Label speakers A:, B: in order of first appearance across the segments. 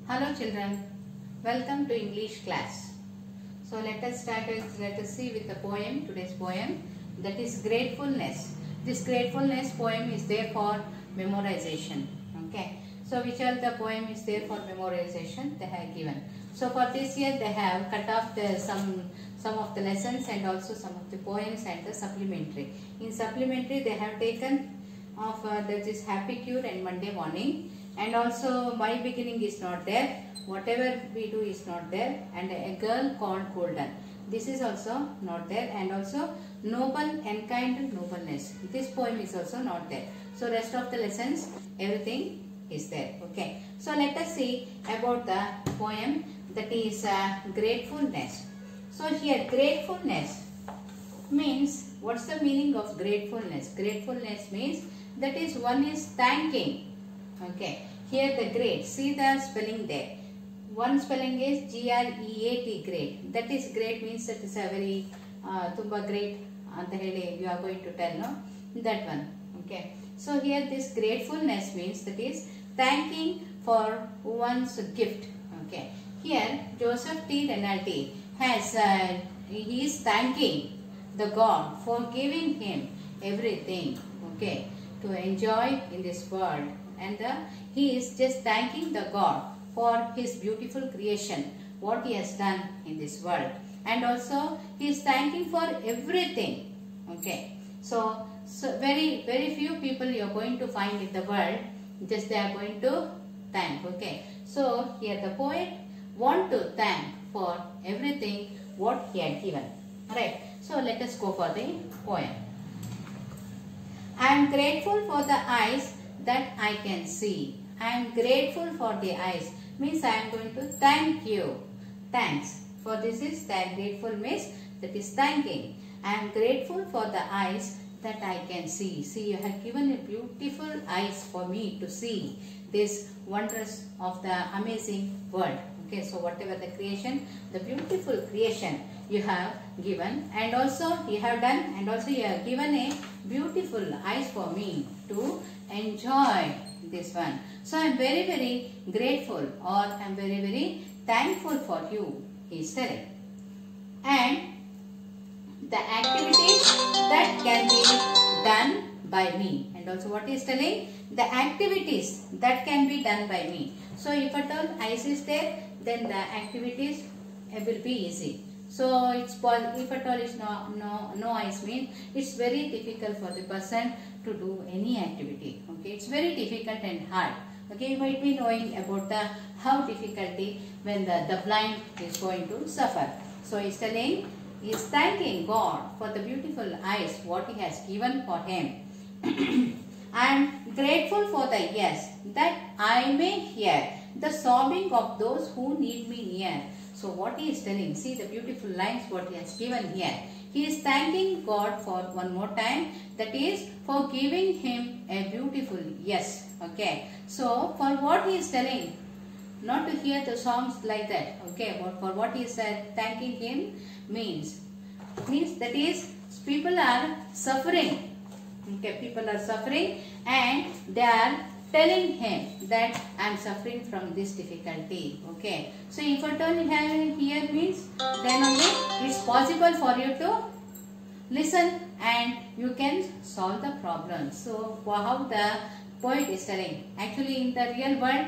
A: Hello children, welcome to English class. So let us see with the poem, today's poem, that is Gratefulness. This Gratefulness poem is there for memorization. Okay. So which are the poem is there for memorization they have given. So for this year they have cut off some of the lessons and also some of the poems and the supplementary. In supplementary they have taken of that is Happy Cure and Monday Morning. And also My Beginning is not there, Whatever We Do is not there, and A Girl Called Golden. This is also not there, and also Noble and Kind Nobleness. This poem is also not there. So rest of the lessons, everything is there. Okay. So let us see about the poem that is Gratefulness. So here gratefulness means, what's the meaning of gratefulness? Gratefulness means that is one is thanking. Okay, here the great, see the spelling there. One spelling is G-R-E-A-T, great. That is great means that is a very tumba great anta heli you are going to tell, no? That one. Okay. So here this gratefulness means that is thanking for one's gift. Okay. Here Joseph T. Renaldi has he is thanking the God for giving him everything. Okay, to enjoy in this world. And he is just thanking the God for his beautiful creation, what he has done in this world. And also he is thanking for everything. Okay. So very few people you are going to find in the world, just they are going to thank. Okay. So here the poet want to thank for everything what he had given. Alright. So let us go for the poem. I am grateful for the eyes that I can see. I am grateful for the eyes means I am going to thank you. Thanks. For this is that grateful means that is thanking. I am grateful for the eyes that I can see. See, you have given a beautiful eyes for me to see this wonders of the amazing world. Okay, so whatever the creation, the beautiful creation you have given, and also you have done, and also you have given a beautiful eyes for me to enjoy this one. So I am very grateful, or I am very thankful for you, he is telling. And the activities that can be done by me, and also what he is telling, the activities that can be done by me. So if at all ice is there, then the activities will be easy. So it's if at all is no ice means it's very difficult for the person to do any activity. Okay, it's very difficult and hard. Okay, you might be knowing about the how difficulty when the blind is going to suffer. So he's telling, he is thanking God for the beautiful eyes what he has given for him. I am grateful for the ears that I may hear the sobbing of those who need me near. So what he is telling, see the beautiful lines what he has given here. He is thanking God for one more time, that is for giving him a beautiful yes. Okay. So for what he is telling, not to hear the songs like that. Okay. But for what he is thanking him means that is people are suffering. Okay. People are suffering and they are telling him that I am suffering from this difficulty. Okay. So if at all you have here means, then only it's possible for you to listen and you can solve the problem. So how the poet is telling, actually in the real world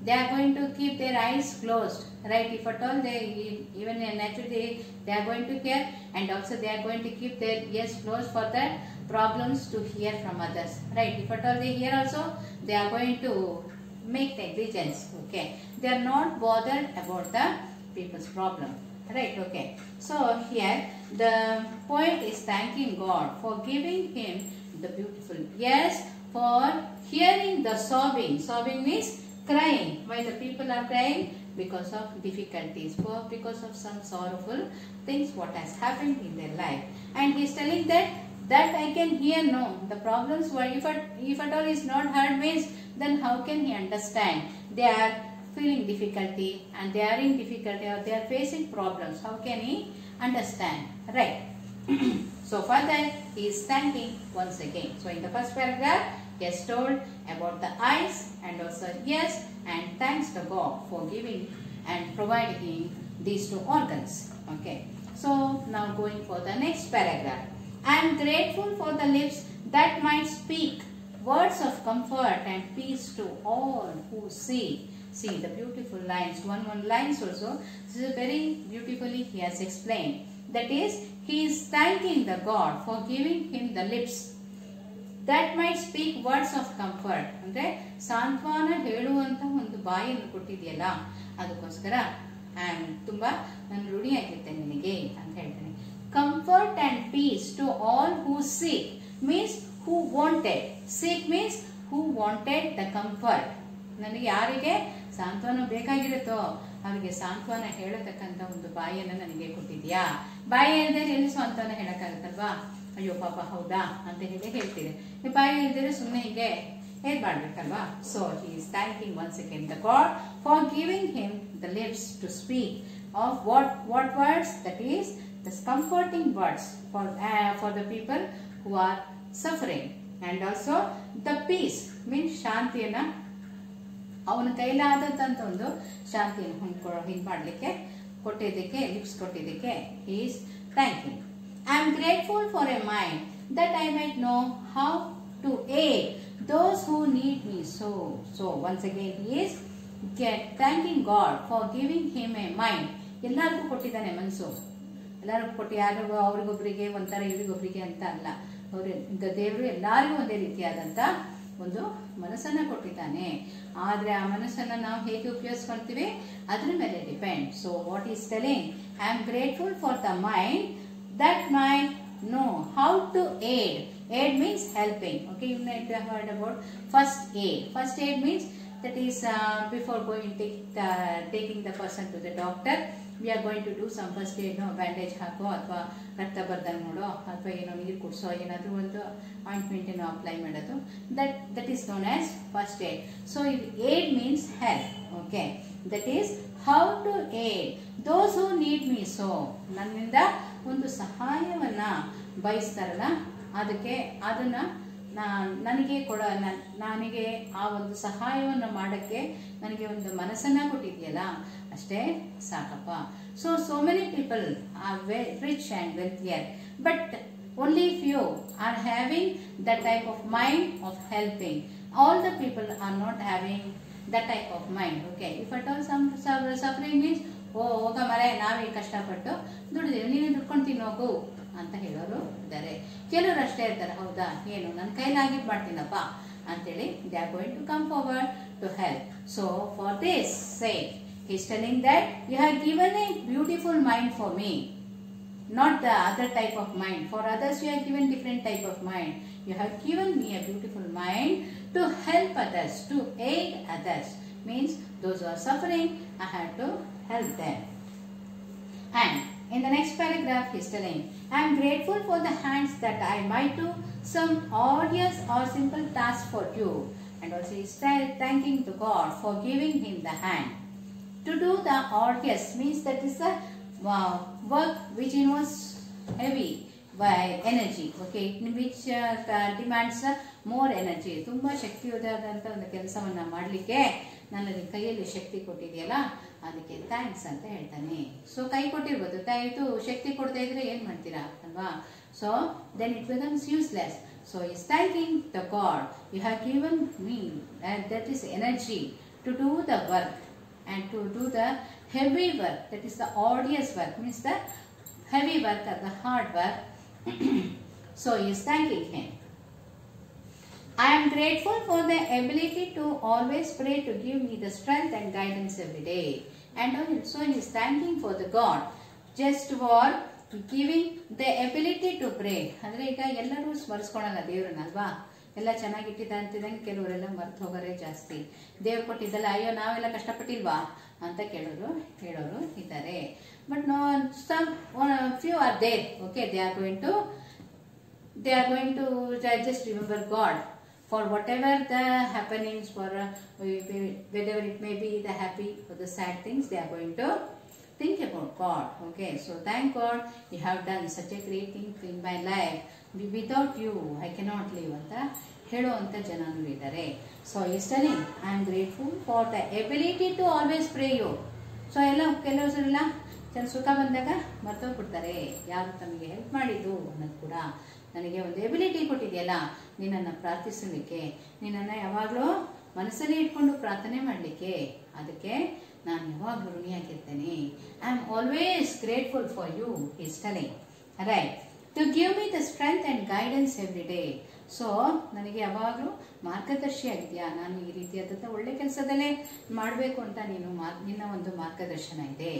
A: they are going to keep their eyes closed, right? If at all they, even naturally they are going to hear, and also they are going to keep their ears closed for the problems to hear from others, right? If at all they hear also, they are going to make negligence. Okay, they are not bothered about the people's problem, right? Okay, so here the poet is thanking God for giving him the beautiful ears, for hearing the sobbing. Sobbing means crying. Why the people are crying? Because of difficulties, because of some sorrowful things what has happened in their life. And he is telling that I can hear, no, the problems were, if at all is not heard means, then how can he understand? They are feeling difficulty and they are in difficulty, or they are facing problems. How can he understand? Right. So for that he is thanking once again. So in the first paragraph he has told about the eyes and also ears, and thanks to God for giving and providing these two organs. Okay, so now going for the next paragraph. I am grateful for the lips that might speak words of comfort and peace to all who see. See the beautiful lines, one lines also. This is very beautifully he has explained. That is, he is thanking the God for giving him the lips that might speak words of comfort. ಅಂದ್ರೆ ಸಾಂತ್ವನ ಹೇಳುವಂತ ಒಂದು ಬಾಯನ್ನು ಕೊಟ್ಟಿದೆಯಲ್ಲ, ಅದಕ್ಕೋಸ್ಕರ ತುಂಬಾ ನಾನು ಋಣಿಯಾಗಿರ್ತೇನೆ ನಿನಗೆ ಅಂತ ಹೇಳ್ತೇನೆ. Comfort and peace to all who seek means who wanted. Seek means who wanted the comfort. ನನಗೆ ಯಾರಿಗೆ ಸಾಂತ್ವನ ಬೇಕಾಗಿರುತ್ತೋ ಅವರಿಗೆ ಸಾಂತ್ವನ ಹೇಳತಕ್ಕಂತ ಒಂದು ಬಾಯಿಯನ್ನ ನನಗೆ ಕೊಟ್ಟಿದ್ಯಾ. ಬಾಯಿ ಇಲ್ಲದೆ ಎಲ್ಲಿ ಸಾಂತ್ವನ ಹೇಳಕ್ಕಾಗತ್ತಲ್ವಾ? ಅಯ್ಯೋ ಪಾಪ ಹೌದಾ ಅಂತ ಹೇಳಿ ಹೇಳ್ತೀರಿ. ಬಾಯಿ ಇಲ್ದಿದ್ರೆ ಸುಮ್ಮನೆ ಹೀಗೆ ಹೇಗ್ ಮಾಡ್ಬೇಕಲ್ವಾ? So he is thanking once again the God for giving him the lips to speak of what words? That is the comforting words for the people who are suffering, and also the peace means ಶಾಂತಿಯನ್ನ ಅವನ ಕೈಲಾದಂತ ಒಂದು ಶಾಂತಿಯನ್ನು ಹಿಂಗ್ ಮಾಡ್ಲಿಕ್ಕೆ ಕೊಟ್ಟಿದ್ದಕ್ಕೆ, lips ಕೊಟ್ಟಿದ್ದಕ್ಕೆ he is thanking. I am grateful for a mind that I might know how to aid those who need me so. So once again he is thanking God for giving him a mind. ಎಲ್ಲರಿಗೂ ಕೊಟ್ಟಿದ್ದಾನೆ ಮನಸ್ಸು, ಎಲ್ಲರಿಗೂ ಕೊಟ್ಟು ಯಾರಿಗೂ ಅವ್ರಿಗೊಬ್ರಿಗೆ ಒಂಥರ ಇವರಿಗೊಬ್ರಿಗೆ ಅಂತ ಅಲ್ಲ, ದೇವರು ಎಲ್ಲರಿಗೂ ಒಂದೇ ರೀತಿಯಾದಂತ ಒಂದು ಮನಸ್ಸನ್ನ ಕೊಟ್ಟಿದ್ದಾನೆ. ಆದ್ರೆ ಆ ಮನಸ್ಸನ್ನ ನಾವು ಹೇಗೆ ಉಪಯೋಗಿಸ್ಕೊಳ್ತೀವಿ ಅದ್ರ ಮೇಲೆ depend. So what is telling, I am grateful for the mind that might know how to aid. Aid means helping. Okay, you might have heard about first aid. First aid means that is before going taking the person to the doctor, we are going to do some first aid. No, bandage ಹಾಕೋ ಅಥವಾ ರಕ್ತ ಬರ್ದಂಗೆ ನೋಡೋ ಅಥವಾ ಏನೋ ನೀರು ಕುಡಿಸೋ ಏನಾದರೂ ಒಂದು ointment ಏನೋ ಅಪ್ಲೈ ಮಾಡೋದು, that is known as first aid. So aid means help. Okay, that is how to aid those who need me so. ನನ್ನಿಂದ ಒಂದು ಸಹಾಯವನ್ನ ಬಯಸ್ತಾರಲ್ಲ, ಅದನ್ನ ನನಗೆ ನನಗೆ ಆ ಒಂದು ಸಹಾಯವನ್ನು ಮಾಡಕ್ಕೆ ನನಗೆ ಒಂದು ಮನಸ್ಸನ್ನ ಕೊಟ್ಟಿದೆಯಲ್ಲ, ಅಷ್ಟೇ ಸಾಕಪ್ಪ. So many people are rich and wealthier, but only few are having that type of mind of helping. All the people are not having that type of mind. Okay, if at all some suffering means ಹೋಗ ಮರೆ ನಾವೇ ಕಷ್ಟಪಟ್ಟು ದುಡಿದೀವಿ, ನೀನು ದುಡ್ಕೊಂಡು ತಿನ್ನೋಗು ಅಂತ ಹೇಳೋರು ಇದ್ದಾರೆ. ಕೆಲವರು ಅಷ್ಟೇ ಇರ್ತಾರೆ, ಹೌದಾ ಏನು ನನ್ನ ಕೈಲಾಗಿದ್ದು ಮಾಡ್ತೀನಪ್ಪ ಅಂತೇಳಿ they are going to come forward to help. So for this sake he is telling that you have given a beautiful mind for me, not the other type of mind. For others you have given different type of mind. You have given me a beautiful mind to help others, to aid others. Means those who are suffering, I have to help them. And in the next paragraph he is telling, I am grateful for the hands that I might do some arduous or simple task for you. And also he is thanking to God for giving him the hand. To do the arduous means that is the work which involves heavy by energy. Okay, which demands more energy. ತುಂಬಾ ಶಕ್ತಿಯುತವಾದಂತ ಒಂದು ಕೆಲಸವನ್ನ ಮಾಡಲಿಕ್ಕೆ ನನ್ನ ಕೈಯಲ್ಲಿ ಶಕ್ತಿ ಕೊಟ್ಟಿದೆಯಲ್ಲ, ಅದಕ್ಕೆ thanks ಅಂತ ಹೇಳ್ತಾನೆ. So ಕೈ ಕೊಟ್ಟಿರ್ಬೋದು, ಇದು ಶಕ್ತಿ ಕೊಡದೇ ಇದ್ರೆ ಏನ್ ಮಾಡ್ತೀರಾ ಅಲ್ವಾ? So then it becomes useless. So is thanking the god, you have given me that is energy to do the work and to do the heavy work, that is the arduous work, means the heavy work or the hard work. So he is thanking him. I am grateful for the ability to always pray to give me the strength and guidance every day. And also he is thanking for the God just for giving the ability to pray. ಅಂದ್ರೆ ಈಗ ಎಲ್ಲರೂ ಸ್ಮರಿಸ್ಕೊಳ್ಳಲ್ಲ ದೇವ್ರನ್ನಲ್ವಾ, ಎಲ್ಲ ಚೆನ್ನಾಗಿಟ್ಟಿದ್ದ ಅಂತಿದಂಗೆ ಕೆಲವರೆಲ್ಲ ಮರ್ತು ಹೋಗೋರೆ ಜಾಸ್ತಿ. ದೇವ್ರು ಕೊಟ್ಟಿದ್ದಲ್ಲ, ಅಯ್ಯೋ ನಾವೆಲ್ಲ ಕಷ್ಟಪಟ್ಟಿಲ್ವಾ ಅಂತ ಹೇಳೋರು ಇದ್ದಾರೆ. But no, some few are there. Okay, they are going to just remember God for whatever the happenings, for whether it may be the happy or the sad things, they are going to think about God. Okay, so thank God you have done such a great thing in my life. Without you I cannot live ಅಂತ ಹೇಳುವಂಥ ಜನರು ಇದ್ದಾರೆ. So is telling I am grateful for the ability to always pray you. So ಎಲ್ಲ ಕೆಲವು ಸಲ ಸುಖ ಬಂದಾಗ ಮರ್ತೋಗ್ಬಿಡ್ತಾರೆ ಯಾರು ತಮಗೆ ಹೆಲ್ಪ್ ಮಾಡಿದ್ದು ಅನ್ನೋದು ಕೂಡ. ನನಗೆ ಒಂದು ಎಬಿಲಿಟಿ ಕೊಟ್ಟಿದೆಯಲ್ಲ ನಿನ್ನನ್ನು ಪ್ರಾರ್ಥಿಸಲಿಕ್ಕೆ, ನಿನ್ನನ್ನು ಯಾವಾಗಲೂ ಮನಸ್ಸಲ್ಲಿ ಇಟ್ಕೊಂಡು ಪ್ರಾರ್ಥನೆ ಮಾಡಲಿಕ್ಕೆ, ಅದಕ್ಕೆ ನಾನು ಯಾವಾಗಲೂ ಋಣಿಯಾಗಿರ್ತೇನೆ. I am always grateful for you is telling right to give me the strength and guidance every day. So ನನಗೆ ಯಾವಾಗಲೂ ಮಾರ್ಗದರ್ಶಿ ಆಗಿದೆಯಾ, ನಾನು ಈ ರೀತಿಯಾದಂಥ ಒಳ್ಳೆ ಕೆಲಸದಲ್ಲೇ ಮಾಡಬೇಕು ಅಂತ ನಿನ್ನ ಒಂದು ಮಾರ್ಗದರ್ಶನ ಇದೆ.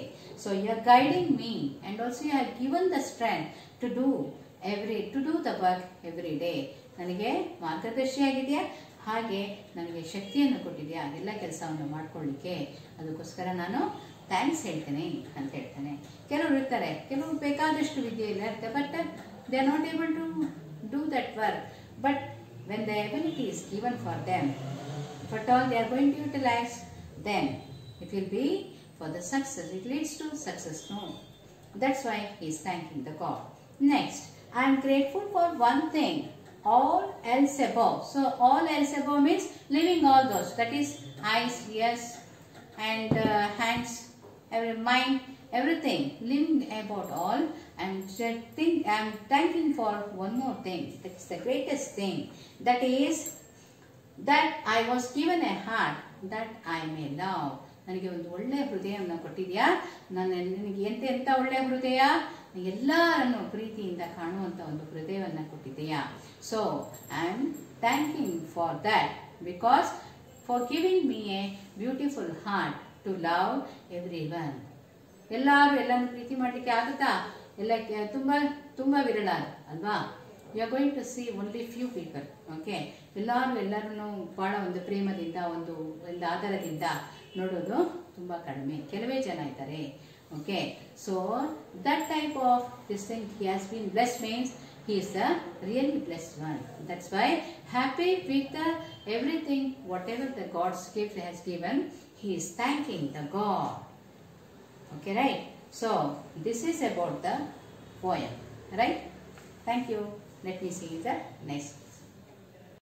A: So you are guiding me and also you have given the strength to do the work every day. ನನಗೆ ಮಾರ್ಗದರ್ಶಿ ಆಗಿದೆಯಾ, ಹಾಗೆ ನನಗೆ ಶಕ್ತಿಯನ್ನು ಕೊಟ್ಟಿದೆಯಾ ಎಲ್ಲ ಕೆಲಸವನ್ನು ಮಾಡ್ಕೊಳ್ಳಿಕ್ಕೆ. ಅದಕ್ಕೋಸ್ಕರ ನಾನು ಥ್ಯಾಂಕ್ಸ್ ಹೇಳ್ತೇನೆ ಅಂತ ಹೇಳ್ತಾನೆ. ಕೆಲವರು ಇರ್ತಾರೆ, ಕೆಲವರು ಬೇಕಾದಷ್ಟು ವಿದ್ಯೆ ಇಲ್ಲ ಇರುತ್ತೆ, but they are not able to do that work. But when the ability is given for them, if at all they are going to utilize, then it will be for the success. It leads to success. No, that's why he is thanking the God. Next, I am grateful for one thing, all else above. So all else above means leaving all those, that is eyes, ears and hands, mind, everything, leaving about all. I am thanking for one more thing, that is the greatest thing, that is that I was given a heart that I may love. ನನಗೆ ಒಂದು ಒಳ್ಳೆಯ ಹೃದಯವನ್ನು ಕೊಟ್ಟಿದ್ಯಾ, ನನಗೆ ಎಂತ ಒಳ್ಳೆಯ ಹೃದಯ, ಎಲ್ಲರನ್ನು ಪ್ರೀತಿಯಿಂದ ಕಾಣುವಂಥ ಒಂದು ಹೃದಯವನ್ನು ಕೊಟ್ಟಿದೆಯಾ. So I am thanking for that, because for giving me a beautiful heart to love everyone. ಎಲ್ಲರನ್ನು ಪ್ರೀತಿ ಮಾಡಲಿಕ್ಕೆ ಆಗುತ್ತಾ? ಎಲ್ಲ ತುಂಬ ವಿರಳ ಅಲ್ವಾ. You are going to see only few people. Okay, ಎಲ್ಲರನ್ನು ಭಾಳ ಒಂದು ಪ್ರೇಮದಿಂದ ಒಂದು ಆಧಾರದಿಂದ ನೋಡೋದು ತುಂಬ ಕಡಿಮೆ, ಕೆಲವೇ ಜನ ಇದ್ದಾರೆ. Okay, so that type of this thing, he has been blessed means he is a really blessed one. That's why happy with the everything, whatever the God's gift has given, he is thanking the God. Okay, right? So this is about the poem, right? Thank you. Let me see the next.